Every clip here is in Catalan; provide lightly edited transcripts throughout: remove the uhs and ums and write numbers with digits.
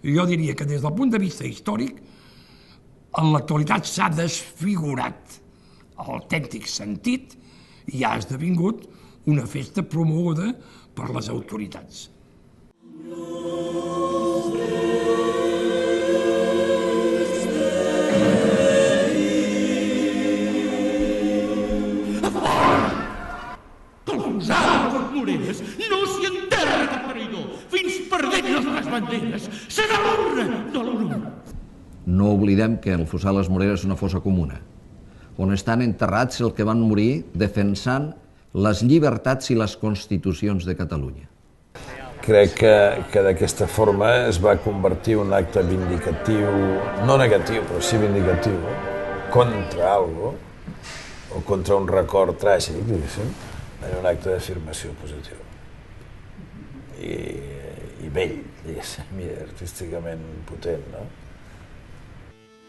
Jo diria que des del punt de vista històric, en l'actualitat s'ha desfigurat el autèntic sentit i ha esdevingut una festa promoguda per les autoritats. Moreres, no s'hi enterra cap traïdor, fins perdent les banderes. Serà l'urna de l'honor. No oblidem que el fossar Les Moreres és una fossa comuna, on estan enterrats els que van morir defensant les llibertats i les constitucions de Catalunya. Crec que d'aquesta forma es va convertir un acte vindicatiu, no negatiu, però sí vindicatiu, contra algo, o contra un record tràgic, diguéssim, en un acte d'afirmació positiu. I bell, diguéssim, i artísticament potent, no?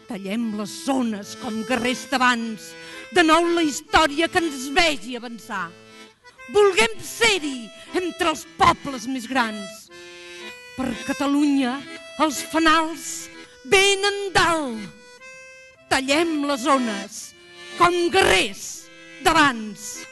Tallem les zones com guerrers d'abans, de nou la història que ens vegi avançar. Vulguem ser-hi entre els pobles més grans. Per Catalunya els fanals venen dalt. Tallem les zones com guerrers d'abans.